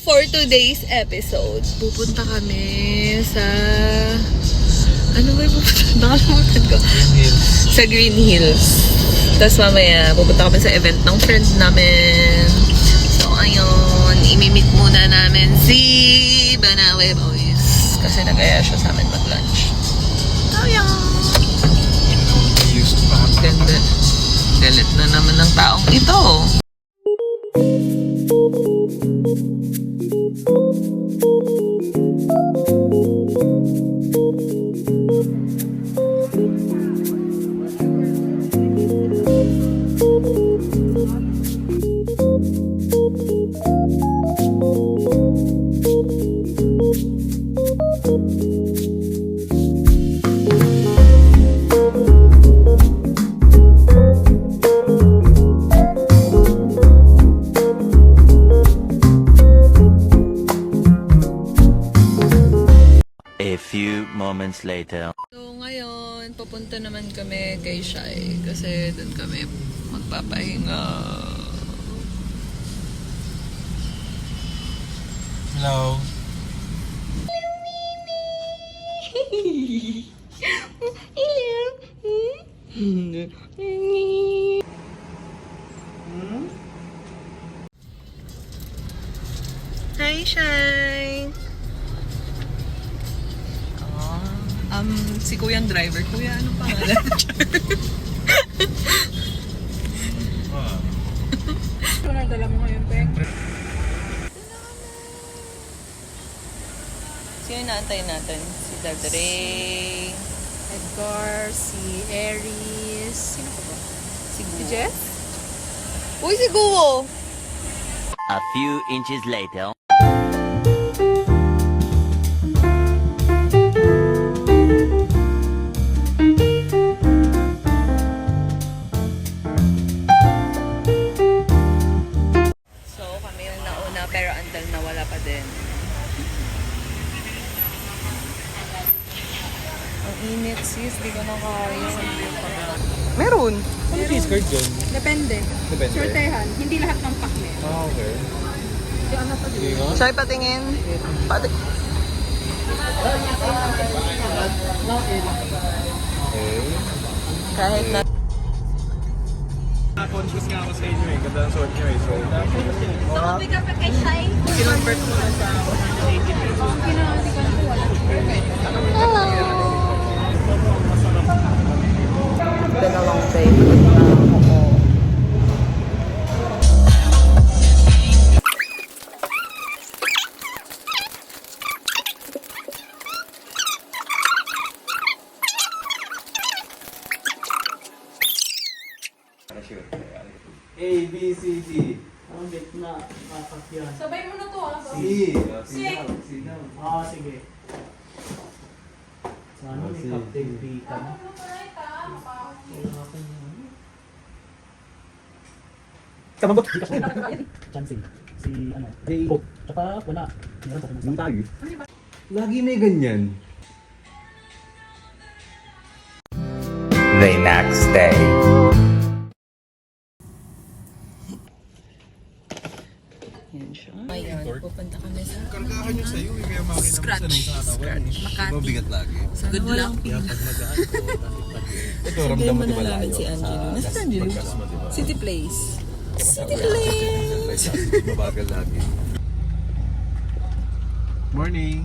For today's episode, pupunta kami sa... Ano ba yung pupunta? Nakalimutan ko. Sa Green Hills. Tapos mamaya, pupunta kami sa event ng friend namin. So, ayun. Imimit muna namin si Banawe Boys. Kasi nag-aya siya sa amin mag-lunch. Ayun. Ganda. Galit na naman ng taong ito. A few moments later. So ngayon, papunta naman kami kay Shai kasi doon kami magpapahinga. Hello. Hi, Shai! Si Kuyang driver. Kuya, ano pangalan? Ito na dala mo ngayon, Peng. Sino inaantay natin? Si Dadre. Edgar, si Aries, sino pa ba? Si Si Jeff? Uy, si Guo! A few inches later. So, kami yung nauna pero andal na wala pa din. Ang init sis, di ko na kaya. Meron! Ano yung skirt dyan? Depende. Depende. Sortehan. Hindi lahat ng pakle. Ah, okay. Sige nga. Shai, patingin. Okay. Kahit na... Conscious nga ako sa inyo eh. Ganda ang suot nyo eh. So, Sabi ka pa kay Shai? kinonvert mo na sa 180 pesos. Kinahalikan ko, wala. Dalawang favorite na ako. A, B, C, D. Ang gitna, kakakyan. Sabay mo na to, ah. C. Sige. Sana may Captain B ka na. Wala akong Kamabot. chancing. Si ano, Jay. Oh, tsaka wala. Meron sa Yung tayo. Lagi may ganyan. The next day. Yan siya. Ayan, pupunta kami sa... Kargahan nyo sa'yo eh. Kaya makita mo Scratch. sanay sa katawan. Makati. Mabigat lagi. Good luck. Kaya pag magaan ko, ito, Sabihin ramdam mo mo na diba namin layo? si Angelo. Nasa si Angelo? Pagkas mo, diba? City Place. City Place! Place! Mabagal lagi. Morning!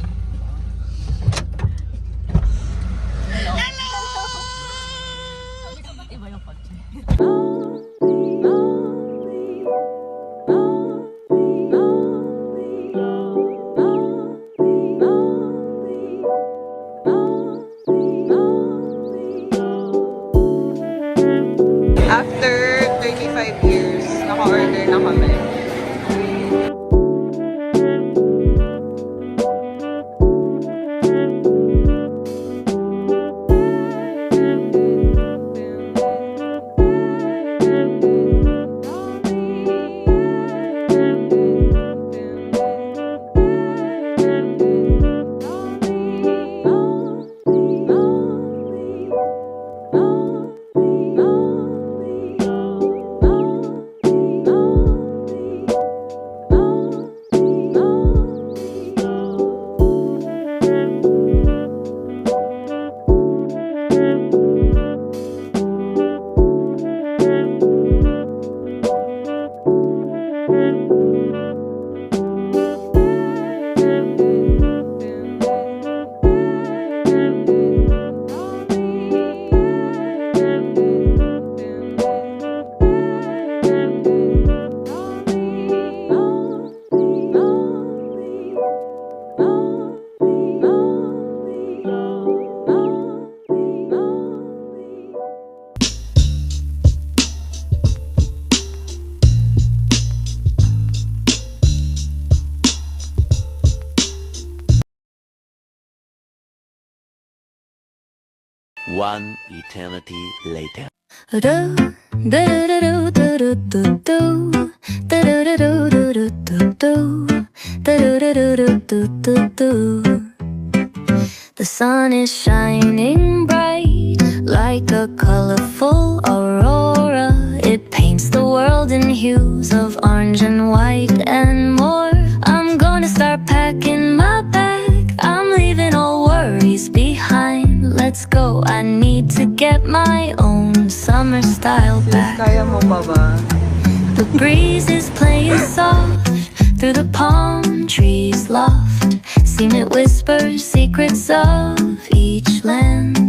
After 35 years, naka-order na kami. One eternity later. The sun is shining bright like a colorful aurora. It paints the world in hues of orange and white and more. I'm gonna start packing my bag. I'm leaving all worries behind. Let's go, I need to get my own summer style back. Kaya mo ba ba? The breeze is playing soft through the palm trees loft. Seen it whisper secrets of each land.